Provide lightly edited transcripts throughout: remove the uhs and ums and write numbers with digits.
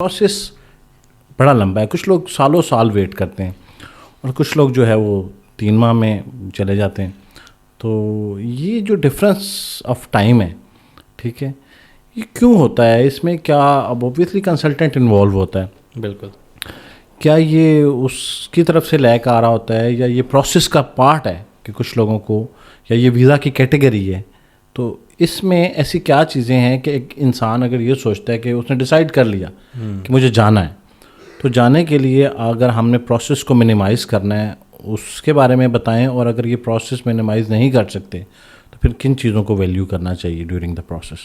Process بڑا لمبا ہے. کچھ لوگ سالوں سال ویٹ کرتے ہیں اور کچھ لوگ جو ہے وہ 3 ماہ میں چلے جاتے ہیں. تو یہ جو ڈفرینس آف ٹائم ہے, ٹھیک ہے, یہ کیوں ہوتا ہے؟ اس میں کیا اب اوبویسلی کنسلٹنٹ انوالو ہوتا ہے, بالکل. کیا یہ اس کی طرف سے لیک آ رہا ہوتا ہے یا یہ پروسیس کا پارٹ ہے کہ کچھ لوگوں کو, یا یہ ویزا کی کیٹیگری ہے؟ تو اس میں ایسی کیا چیزیں ہیں کہ ایک انسان اگر یہ سوچتا ہے کہ اس نے ڈیسائیڈ کر لیا کہ مجھے جانا ہے, تو جانے کے لیے اگر ہم نے پروسیس کو منیمائز کرنا ہے اس کے بارے میں بتائیں, اور اگر یہ پروسیس منیمائز نہیں کر سکتے تو پھر کن چیزوں کو ویلیو کرنا چاہیے ڈیورنگ دا پروسیس؟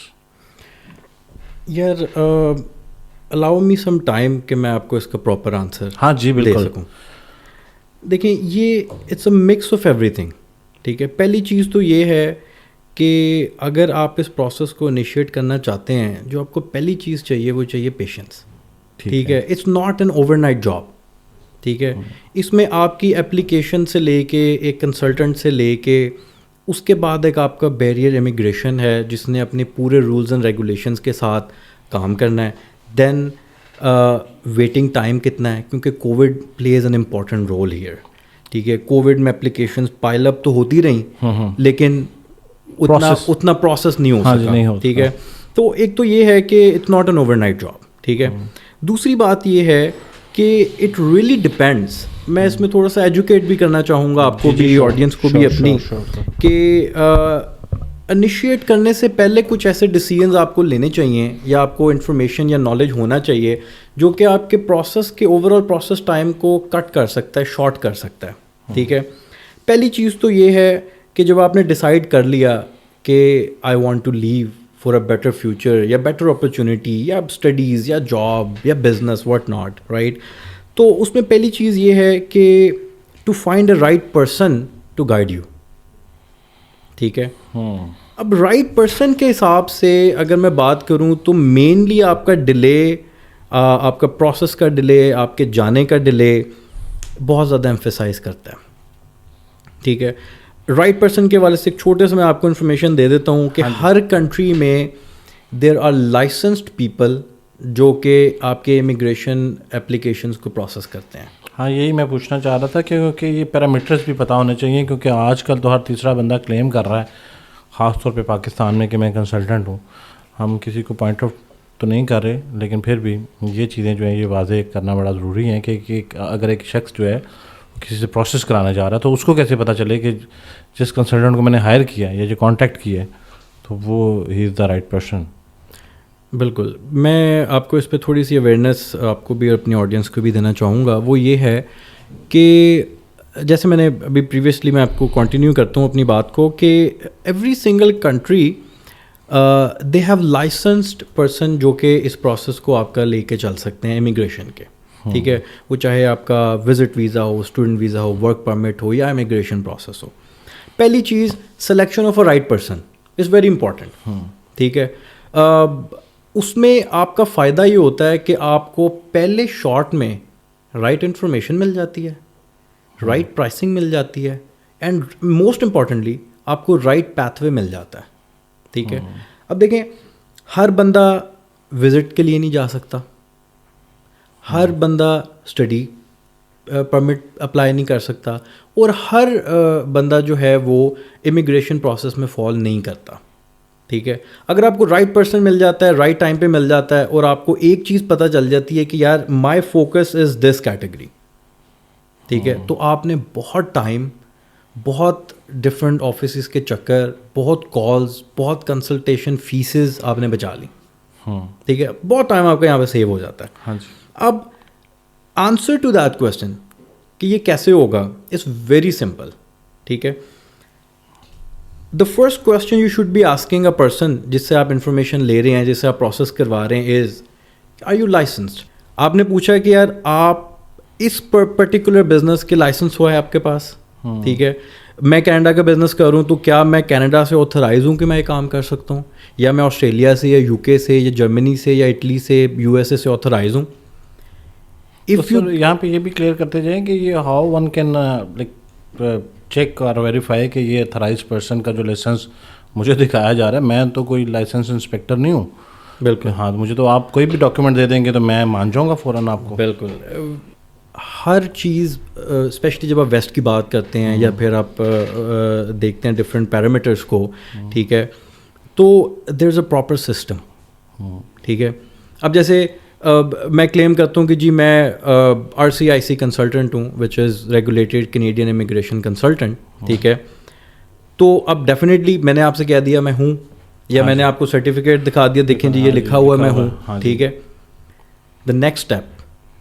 یار الاؤ می سم ٹائم کہ میں آپ کو اس کا پراپر آنسر ہاں جی بالکل دے سکوں. دیکھیں یہ it's a mix of everything, ٹھیک ہے. پہلی چیز تو یہ ہے کہ اگر آپ اس پروسیس کو انیشیٹ کرنا چاہتے ہیں, جو آپ کو پہلی چیز چاہیے وہ چاہیے پیشنس, ٹھیک ہے. It's not an overnight job, ٹھیک ہے. اس میں آپ کی اپلیکیشن سے لے کے ایک کنسلٹنٹ سے لے کے اس کے بعد ایک آپ کا بیریئر امیگریشن ہے جس نے اپنے پورے رولز اینڈ ریگولیشنز کے ساتھ کام کرنا ہے. دین ویٹنگ ٹائم کتنا ہے, کیونکہ COVID plays an important role here, ٹھیک ہے. کووڈ میں اپلیکیشنز پائل اپ تو ہوتی رہیں لیکن اتنا پروسیس نہیں ہو سکا, ٹھیک ہے. تو ایک تو یہ ہے کہ it's not an overnight job, ٹھیک ہے. دوسری بات یہ ہے کہ اٹ ریئلی ڈپینڈس. میں اس میں تھوڑا سا ایجوکیٹ بھی کرنا چاہوں گا آپ کو بھی, آڈینس کو بھی اپنی, کہ انیشیٹ کرنے سے پہلے کچھ ایسے ڈیسیژنز آپ کو لینے چاہیے یا آپ کو انفارمیشن یا نالج ہونا چاہیے جو کہ آپ کے پروسیس کے اوور آل پروسیس ٹائم کو کٹ کر سکتا ہے, شارٹ کر سکتا ہے, ٹھیک ہے. پہلی چیز تو یہ ہے کہ جب آپ نے ڈیسائیڈ کر لیا کہ I want to leave for a better future یا بیٹر اپرچونیٹی یا اسٹڈیز یا جاب یا بزنس واٹ ناٹ, رائٹ, تو اس میں پہلی چیز یہ ہے کہ to find a right person to guide you, ٹھیک ہے. اب رائٹ پرسن کے حساب سے اگر میں بات کروں تو مینلی آپ کا ڈیلے, آپ کا پروسیس کا ڈیلے, آپ کے جانے کا ڈیلے بہت زیادہ ایمفیسائز کرتا ہے, ٹھیک ہے. رائٹ پرسن کے والے سے ایک چھوٹے سے میں آپ کو انفارمیشن دے دیتا ہوں کہ ہر کنٹری میں دیر آر لائسنسڈ پیپل جو کہ آپ کے امیگریشن اپلیکیشنز کو پروسیس کرتے ہیں. ہاں یہی میں پوچھنا چاہ رہا تھا کہ کیونکہ یہ پیرامیٹرز بھی پتہ ہونے چاہیے, کیونکہ آج کل تو ہر تیسرا بندہ کلیم کر رہا ہے, خاص طور پہ پاکستان میں, کہ میں کنسلٹنٹ ہوں. ہم کسی کو پوائنٹ آؤٹ تو نہیں کر رہے, لیکن پھر بھی یہ چیزیں جو ہیں یہ واضح کرنا بڑا ضروری ہے کہ اگر ایک شخص جو ہے کسی سے پروسیس کرانا جا رہا ہے تو اس کو کیسے پتہ چلے کہ جس کنسلٹنٹ کو میں نے ہائر کیا ہے یا جو کانٹیکٹ کیا ہے تو وہ ہی از دا رائٹ پرسن. بالکل. میں آپ کو اس پہ تھوڑی سی اویئرنیس آپ کو بھی اور اپنی آڈینس کو بھی دینا چاہوں گا. وہ یہ ہے کہ جیسے میں نے ابھی پریویسلی, میں آپ کو کنٹینیو کرتا ہوں اپنی بات کو, کہ every single country they have licensed person جو کہ اس پروسیس کو آپ کا لے کے چل سکتے ہیں امیگریشن کے, ٹھیک ہے. وہ چاہے آپ کا وزٹ ویزا ہو, اسٹوڈنٹ ویزا ہو, ورک پرمٹ ہو یا امیگریشن پروسیس ہو. پہلی چیز selection of a right person is very important, ٹھیک ہے. اس میں آپ کا فائدہ یہ ہوتا ہے کہ آپ کو پہلے شارٹ میں رائٹ انفارمیشن مل جاتی ہے, رائٹ پرائسنگ مل جاتی ہے, اینڈ موسٹ امپورٹنٹلی آپ کو رائٹ پیتھ وے مل جاتا ہے, ٹھیک ہے. اب دیکھیں, ہر بندہ وزٹ کے لیے نہیں جا سکتا, ہر بندہ اسٹڈی پرمٹ اپلائی نہیں کر سکتا, اور ہر بندہ جو ہے وہ امیگریشن پروسیس میں فال نہیں کرتا, ٹھیک ہے. اگر آپ کو رائٹ پرسن مل جاتا ہے, رائٹ ٹائم پہ مل جاتا ہے, اور آپ کو ایک چیز پتہ چل جاتی ہے کہ یار my focus is this category, ٹھیک ہے, تو آپ نے بہت ٹائم, بہت ڈفرینٹ آفیسز کے چکر, بہت کالز, بہت کنسلٹیشن فیسز آپ نے بچا لی, ٹھیک ہے. بہت ٹائم آپ کا یہاں پہ سیو ہو جاتا ہے. ہاں جی. اب آنسر ٹو دیٹ کویسچن کہ یہ کیسے ہوگا از ویری سمپل, ٹھیک ہے. The first question you should be asking a person جس سے آپ انفارمیشن لے رہے ہیں, جس سے آپ پروسیس کروا رہے ہیں, از آر یو لائسنسڈ. آپ نے پوچھا کہ یار آپ اس پرٹیکولر بزنس کے لائسنس ہوا ہے آپ کے پاس, ٹھیک ہے. میں کینیڈا کا بزنس کروں تو کیا میں کینیڈا سے آتھرائز ہوں کہ میں یہ کام کر سکتا ہوں, یا میں آسٹریلیا سے یا یو کے سے یا جرمنی سے یا اٹلی سے یو ایس اے سے آتھرائز ہوں. یہاں پہ یہ بھی کلیئر کرتے جائیں کہ یہ how one can like check اور ویریفائی کہ یہ اتھرائز پرسن کا جو لائسنس مجھے دکھایا جا رہا ہے, میں تو کوئی لائسنس انسپیکٹر نہیں ہوں, بالکل ہاں مجھے تو آپ کوئی بھی ڈاکیومنٹ دے دیں گے تو میں مان جاؤں گا فوراً آپ کو. بالکل ہر چیز اسپیشلی جب آپ ویسٹ کی بات کرتے ہیں یا پھر آپ دیکھتے ہیں ڈفرینٹ پیرامیٹرس کو, ٹھیک ہے, تو دیر از اے پراپر سسٹم, ٹھیک ہے. اب جیسے میں کلیم کرتا ہوں کہ جی میں RCIC کنسلٹنٹ ہوں which is regulated Canadian immigration consultant, ٹھیک ہے. تو اب ڈیفینیٹلی میں نے آپ سے کہہ دیا میں ہوں, یا میں نے آپ کو سرٹیفکیٹ دکھا دیا, دیکھیں جی یہ لکھا ہوا ہے میں ہوں, ٹھیک ہے. دا نیکسٹ اسٹیپ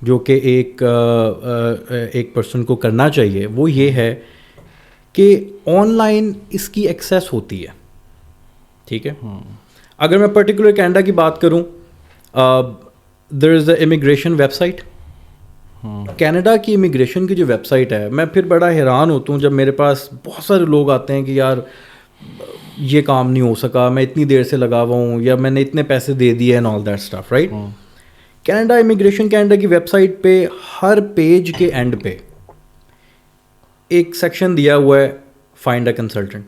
جو کہ ایک پرسن کو کرنا چاہیے وہ یہ ہے کہ آن لائن اس کی ایکسیس ہوتی ہے, ٹھیک ہے. اگر میں پرٹیکولر کینیڈا کی بات کروں, دیر از اے امیگریشن ویب سائٹ. کینیڈا کی امیگریشن کی جو ویب سائٹ ہے, میں پھر بڑا حیران ہوتا ہوں جب میرے پاس بہت سارے لوگ آتے ہیں کہ یار یہ کام نہیں ہو سکا, میں اتنی دیر سے لگا ہوا ہوں, یا میں نے اتنے پیسے دے دیے and all that stuff, right. Canada immigration Canada کی ویب سائٹ پہ ہر پیج کے اینڈ پہ ایک سیکشن دیا ہوا ہے فائنڈ اے کنسلٹنٹ.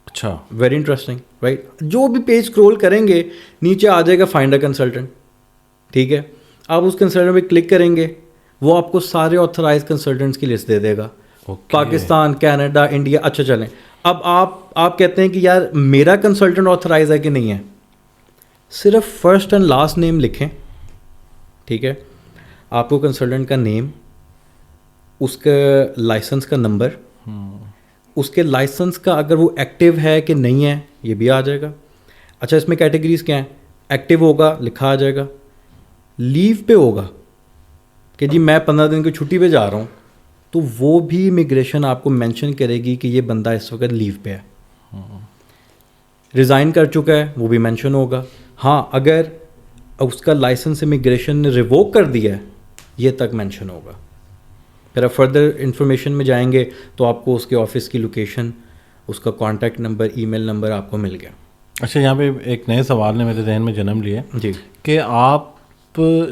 اچھا, ویری انٹرسٹنگ, رائٹ. جو بھی پیج اسکرول کریں گے نیچے آ جائے گا فائنڈ اے کنسلٹنٹ, ٹھیک ہے. آپ اس کنسلٹنٹ پہ کلک کریں گے, وہ آپ کو سارے آتھرائز کنسلٹنٹس کی لسٹ دے دے گا, پاکستان, کینیڈا, انڈیا. اچھا چلیں, اب آپ کہتے ہیں کہ یار میرا کنسلٹنٹ آتھرائز ہے کہ نہیں ہے, صرف فرسٹ اینڈ لاسٹ نیم لکھیں, ٹھیک ہے. آپ کو کنسلٹنٹ کا نیم, اس کا لائسنس کا نمبر, اس کے لائسنس کا اگر وہ ایکٹیو ہے کہ نہیں ہے یہ بھی آ جائے گا. اچھا اس میں کیٹیگریز کیا ہیں, ایکٹیو ہوگا لکھا آ جائے گا, لیو پہ ہوگا کہ جی میں 15 دن کی چھٹی پہ جا رہا ہوں, تو وہ بھی امیگریشن آپ کو مینشن کرے گی کہ یہ بندہ اس وقت لیو پہ ہے. ریزائن کر چکا ہے وہ بھی مینشن ہوگا. ہاں اگر اس کا لائسنس امیگریشن نے ریووک کر دیا ہے یہ تک مینشن ہوگا. پھر آپ فردر انفارمیشن میں جائیں گے تو آپ کو اس کے آفس کی لوکیشن, اس کا کانٹیکٹ نمبر, ای میل نمبر آپ کو مل گیا. اچھا یہاں پہ ایک نئے سوال نے میرے ذہن میں جنم لیا جی کہ آپ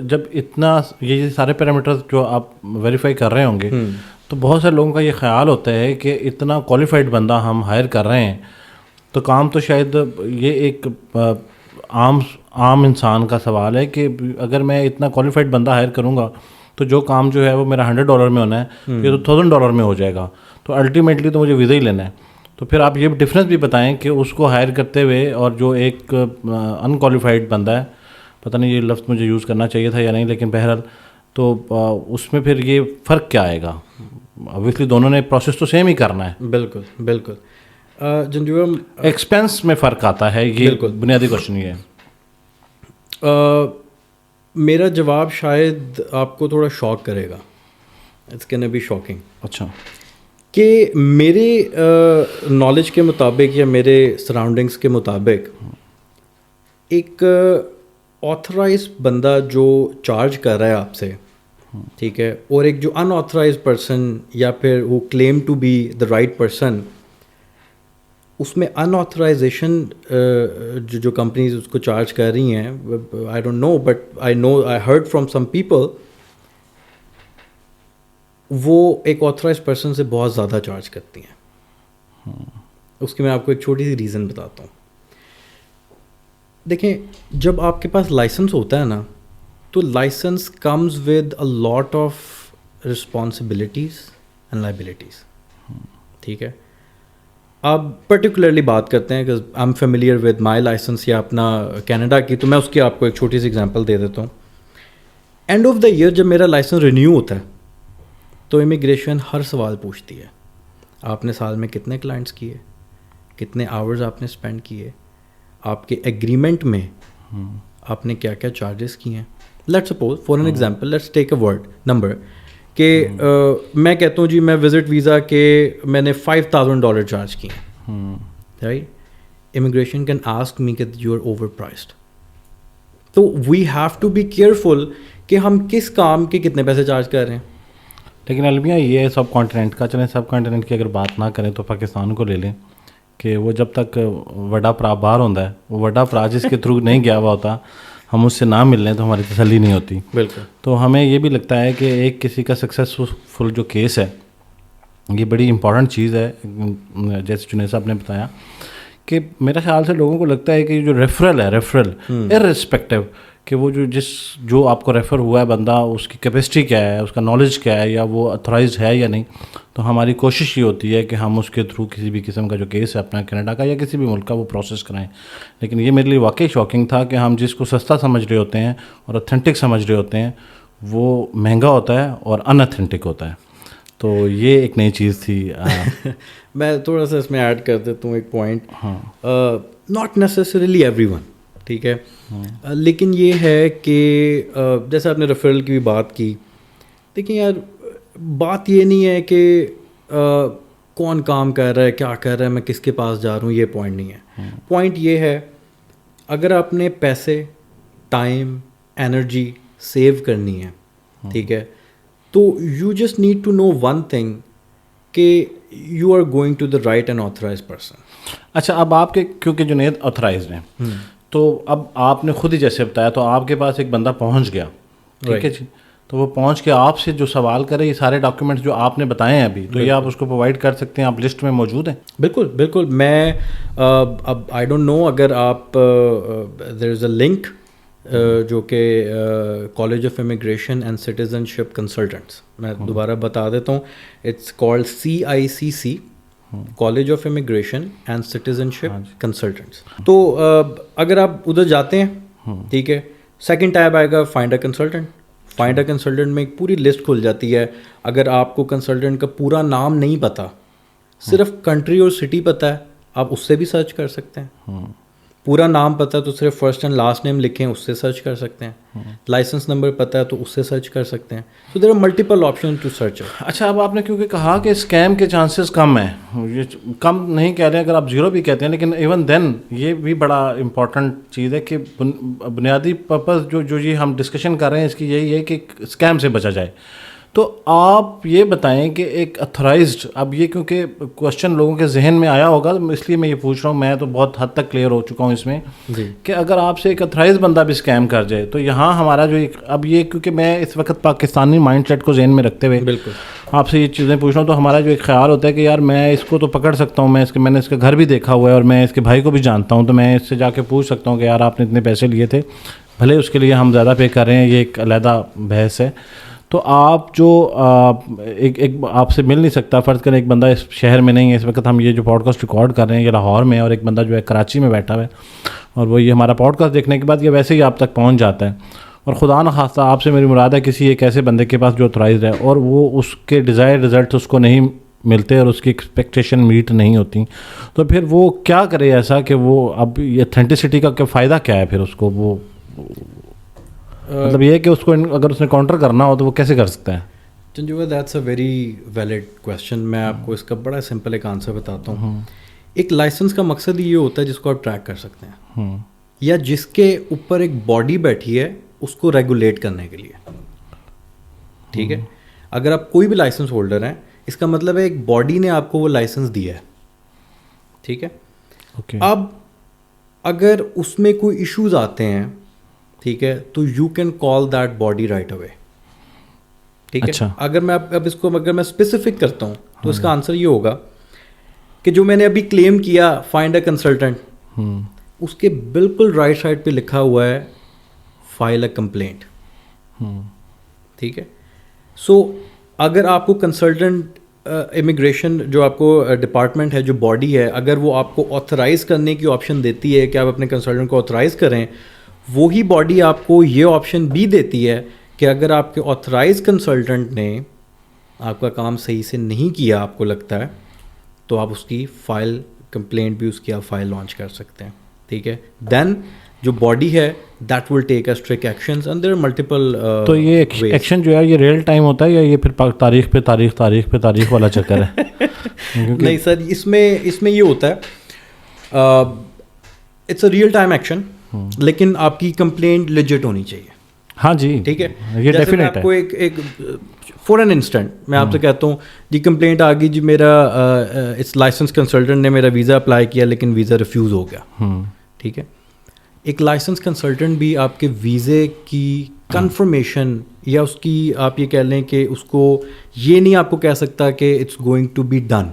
جب اتنا یہ سارے پیرامیٹرز جو آپ ویریفائی کر رہے ہوں گے تو بہت سارے لوگوں کا یہ خیال ہوتا ہے کہ اتنا کوالیفائڈ بندہ ہم ہائر کر رہے ہیں تو کام تو شاید یہ ایک عام انسان کا سوال ہے کہ اگر میں اتنا کوالیفائڈ بندہ ہائر کروں گا تو جو کام جو ہے وہ میرا $100 میں ہونا ہے یہ تو $1000 میں ہو جائے گا, تو الٹیمیٹلی تو مجھے ویزا ہی لینا ہے. تو پھر آپ یہ ڈفرینس بھی بتائیں کہ اس کو ہائر کرتے ہوئے اور جو ایک ان کوالیفائڈ بندہ ہے, پتہ نہیں یہ لفظ مجھے یوز کرنا چاہیے تھا یا نہیں, لیکن بہرحال تو اس میں پھر یہ فرق کیا آئے گا؟ اوبویسلی دونوں نے پروسیس تو سیم ہی کرنا ہے. بالکل بالکل. جنجو ایکسپینس میں فرق آتا ہے, یہ بنیادی کوشچن یہ ہے. میرا جواب شاید آپ کو تھوڑا شاک کرے گا, اٹس کین بی شاکنگ. اچھا, کہ میرے نالج کے مطابق یا میرے سراؤنڈنگس کے مطابق ایک آتھرائز بندہ جو چارج کر رہا ہے آپ سے, ٹھیک ہے, اور ایک جو ان آتھرائز پرسن یا پھر وہ claim to be the right person, اس میں ان آتھرائزیشن جو کمپنیز اس کو چارج کر رہی ہیں, I don't know but I heard from some people, وہ ایک آتھرائز پرسن سے بہت زیادہ چارج کرتی ہیں. اس کی میں آپ کو ایک چھوٹی سی ریزن بتاتا ہوں. دیکھیں جب آپ کے پاس لائسنس ہوتا ہے نا, تو licence comes with a lot of responsibilities and liabilities, ٹھیک ہے. آپ پرٹیکولرلی بات کرتے ہیں کہ I am familiar with my licence یا اپنا کینیڈا کی, تو میں اس کی آپ کو ایک چھوٹی سی ایگزامپل دے دیتا ہوں. اینڈ آف دا ایئر جب میرا لائسنس رینیو ہوتا ہے تو امیگریشن ہر سوال پوچھتی ہے, آپ نے سال میں کتنے کلائنٹس کیے, کتنے آورز آپ نے اسپینڈ کیے, آپ کے ایگریمنٹ میں آپ نے کیا کیا چارجز کیے ہیں. Let suppose for an example, let's take a word number کہ میں کہتا ہوں جی میں وزٹ ویزا کے میں نے $5000 چارج کیے ہیں, right. Immigration can ask me کہ یو آر اوور پرائسڈ. تو we have to be careful کہ ہم کس کام کے کتنے پیسے چارج کر رہے ہیں. لیکن المیہ یہ سب کانٹیننٹ کا, چلیں سب کانٹیننٹ کی اگر بات نہ کریں تو پاکستان کو لے لیں کہ وہ جب تک وڈا پرا باہر ہوتا ہے, وہ وڈا پرا جس کے تھرو نہیں گیا ہوا ہوتا, ہم اس سے نہ مل لیں تو ہماری تسلی نہیں ہوتی. بالکل. تو ہمیں یہ بھی لگتا ہے کہ ایک کسی کا سکسیزفل جو کیس ہے یہ بڑی امپورٹنٹ چیز ہے. جیسے جنید صاحب نے بتایا کہ میرے خیال سے لوگوں کو لگتا ہے کہ جو ریفرل ہے ریفرل ارریسپیکٹیو کہ وہ جو آپ کو ریفر ہوا ہے بندہ اس کی کیپیسٹی کیا ہے, اس کا نالج کیا ہے, یا وہ اتھرائزڈ ہے یا نہیں, تو ہماری کوشش یہ ہوتی ہے کہ ہم اس کے تھرو کسی بھی قسم کا جو کیس ہے اپنا کینیڈا کا یا کسی بھی ملک کا وہ پروسیس کرائیں. لیکن یہ میرے لیے واقعی شاکنگ تھا کہ ہم جس کو سستا سمجھ رہے ہوتے ہیں اور اتھینٹک سمجھ رہے ہوتے ہیں وہ مہنگا ہوتا ہے اور ان اتھینٹک ہوتا ہے. تو یہ ایک نئی چیز تھی. میں تھوڑا سا اس میں ایڈ کر دیتا ہوں ایک point. Not necessarily every one, ٹھیک ہے, لیکن یہ ہے کہ جیسے آپ نے ریفرل کی بھی بات کی, دیکھیں یار بات یہ نہیں ہے کہ کون کام کر رہا ہے, کیا کر رہا ہے, میں کس کے پاس جا رہا ہوں, یہ پوائنٹ نہیں ہے. پوائنٹ یہ ہے اگر آپ نے پیسے, ٹائم, انرجی سیو کرنی ہے, ٹھیک ہے, تو you just need to know one thing کہ you are going to the right and authorize person. اچھا, اب آپ کے کیونکہ جنید آتھرائزڈ ہیں تو اب آپ نے خود ہی جیسے بتایا تو آپ کے پاس ایک بندہ پہنچ گیا, ٹھیک ہے جی, تو وہ پہنچ کے آپ سے جو سوال کرے یہ سارے ڈاکیومنٹس جو آپ نے بتائے ہیں ابھی, تو یہ آپ اس کو پرووائڈ کر سکتے ہیں, آپ لسٹ میں موجود ہیں؟ بالکل بالکل. میں اب آئی ڈونٹ نو اگر آپ دیر از اے لنک جو کہ college of immigration and citizenship consultants, میں دوبارہ بتا دیتا ہوں, it's called CICC, college of immigration and citizenship consultants. تو اگر آپ ادھر جاتے ہیں, ٹھیک ہے, سیکنڈ ٹیب آئے گا find a consultant. Find a consultant میں ایک پوری لسٹ کھل جاتی ہے. اگر آپ کو کنسلٹنٹ کا پورا نام نہیں پتہ, صرف کنٹری اور سٹی پتہ ہے, آپ اس سے بھی سرچ کر سکتے ہیں. پورا نام پتہ تو صرف فرسٹ اینڈ لاسٹ نیم لکھیں, اس سے سرچ کر سکتے ہیں. لائسنس نمبر پتہ ہے تو اس سے سرچ کر سکتے ہیں. So there are multiple option to search. اچھا, اب آپ نے کیونکہ کہا کہ اسکیم کے چانسز کم ہیں, یہ کم نہیں کہہ رہے, اگر آپ زیرو بھی کہتے ہیں, لیکن ایون دین یہ بھی بڑا امپورٹنٹ چیز ہے کہ بنیادی پرپز جو یہ ہم ڈسکشن کر رہے ہیں اس کی یہی ہے کہ اسکیم سے بچا جائے. تو آپ یہ بتائیں کہ ایک اتھرائزڈ, اب یہ کیونکہ کوشچن لوگوں کے ذہن میں آیا ہوگا اس لیے میں یہ پوچھ رہا ہوں, میں تو بہت حد تک کلیئر ہو چکا ہوں اس میں کہ اگر آپ سے ایک اتھرائزڈ بندہ بھی اسکیم کر جائے تو یہاں ہمارا جو ایک, اب یہ کیونکہ میں اس وقت پاکستانی مائنڈ سیٹ کو ذہن میں رکھتے ہوئے بالکل آپ سے یہ چیزیں پوچھ رہا ہوں, تو ہمارا جو ایک خیال ہوتا ہے کہ یار میں اس کو تو پکڑ سکتا ہوں, میں نے اس کا گھر بھی دیکھا ہوا ہے اور میں اس کے بھائی کو بھی جانتا ہوں, تو میں اس سے جا کے پوچھ سکتا ہوں کہ یار آپ نے اتنے پیسے لیے تھے, بھلے اس کے لیے ہم زیادہ پے کر رہے ہیں, یہ ایک علیحدہ بحث ہے. تو آپ جو ایک آپ سے مل نہیں سکتا, فرض کریں ایک بندہ اس شہر میں نہیں ہے اس وقت, ہم یہ جو پوڈ کاسٹ ریکارڈ کر رہے ہیں یہ لاہور میں, اور ایک بندہ جو ہے کراچی میں بیٹھا ہوا ہے, اور وہ یہ ہمارا پوڈ کاسٹ دیکھنے کے بعد یہ ویسے ہی آپ تک پہنچ جاتا ہے, اور خدا نخواستہ آپ سے میری مراد ہے کسی ایک ایسے بندے کے پاس جو اتھرائزڈ ہے اور وہ اس کے ڈیزائر رزلٹ اس کو نہیں ملتے اور اس کی ایکسپیکٹیشن میٹ نہیں ہوتی, تو پھر وہ کیا کرے ایسا کہ وہ, اب یہ اتھینٹسٹی کا فائدہ کیا ہے پھر اس کو, وہ مطلب یہ ہے کہ اس کو اگر اس نے کاؤنٹر کرنا ہو تو وہ کیسے کر سکتا ہے؟ چنجو, that's a very valid question. میں آپ کو اس کا بڑا سمپل ایک آنسر بتاتا ہوں. ایک لائسنس کا مقصد یہ ہوتا ہے جس کو آپ ٹریک کر سکتے ہیں, یا جس کے اوپر ایک باڈی بیٹھی ہے اس کو ریگولیٹ کرنے کے لیے, ٹھیک ہے. اگر آپ کوئی بھی لائسنس ہولڈر ہیں, اس کا مطلب ہے ایک باڈی نے آپ کو وہ لائسنس دیا ہے, ٹھیک ہے. اب اگر اس میں کوئی ایشوز آتے ہیں, ٹھیک ہے, تو you can call that body right away, ٹھیک ہے. اگر میں اب اس کو اگر میں اسپیسیفک کرتا ہوں تو اس کا آنسر یہ ہوگا کہ جو میں نے ابھی کلیم کیا فائنڈ اے کنسلٹنٹ, اس کے بالکل رائٹ سائڈ پہ لکھا ہوا ہے فائل اے کمپلینٹ, ٹھیک ہے. سو اگر آپ کو کنسلٹنٹ امیگریشن جو آپ کو ڈپارٹمنٹ ہے, جو باڈی ہے, اگر وہ آپ کو آتھرائز کرنے کی آپشن دیتی ہے کہ آپ اپنے کنسلٹنٹ کو آتھرائز کریں, وہی باڈی آپ کو یہ آپشن بھی دیتی ہے کہ اگر آپ کے آتھرائز کنسلٹنٹ نے آپ کا کام صحیح سے نہیں کیا, آپ کو لگتا ہے, تو آپ اس کی فائل کمپلینٹ بھی اس کی آپ فائل لانچ کر سکتے ہیں, ٹھیک ہے. دین جو باڈی ہے that will take strict actions and there are multiple. تو یہ ایکشن جو ہے یہ ریئل ٹائم ہوتا ہے یا یہ پھر تاریخ پہ تاریخ والا چکر ہے؟ نہیں سر, اس میں یہ ہوتا ہے, it's a real time action, لیکن آپ کی کمپلینٹ لیجٹ ہونی چاہیے. ہاں جی, ٹھیک ہے. یہ ڈیفینیٹ ہے. آپ کو ایک فور این انسٹنٹ میں آپ سے کہتا ہوں جی کمپلینٹ آ گئی جی, میرا اس لائسنس کنسلٹنٹ نے میرا ویزا اپلائی کیا لیکن ویزا ریفیوز ہو گیا, ٹھیک ہے. ایک لائسنس کنسلٹنٹ بھی آپ کے ویزے کی کنفرمیشن یا اس کی آپ یہ کہہ لیں کہ اس کو یہ نہیں آپ کو کہہ سکتا کہ it's going to be done,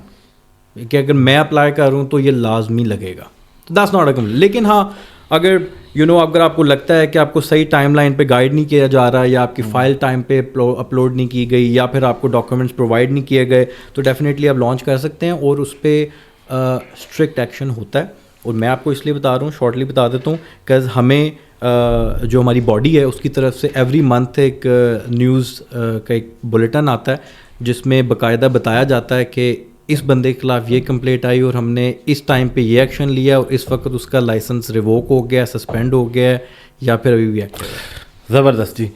کہ اگر میں اپلائی کر رہا ہوں تو یہ لازمی لگے گا, تو دیٹس ناٹ اے کمپلین. لیکن ہاں اگر اگر آپ کو لگتا ہے کہ آپ کو صحیح ٹائم لائن پہ گائیڈ نہیں کیا جا رہا یا آپ کی فائل ٹائم پہ اپلوڈ نہیں کی گئی یا پھر آپ کو ڈاکیومنٹس پرووائڈ نہیں کیے گئے, تو ڈیفینیٹلی آپ لانچ کر سکتے ہیں اور اس پہ اسٹرکٹ ایکشن ہوتا ہے. اور میں آپ کو اس لیے بتا رہا ہوں, شارٹلی بتا دیتا ہوں, کہ ہمیں جو ہماری باڈی ہے اس کی طرف سے ایوری منتھ ایک نیوز کا ایک بلیٹن آتا ہے جس میں باقاعدہ بتایا جاتا ہے کہ اس بندے کے خلاف یہ کمپلینٹ آئی اور ہم نے اس ٹائم پہ یہ ایکشن لیا اور اس وقت اس کا لائسنس ریووک ہو گیا, سسپینڈ ہو گیا یا پھر ابھی بھی ایکٹیو ہے. زبردست جی.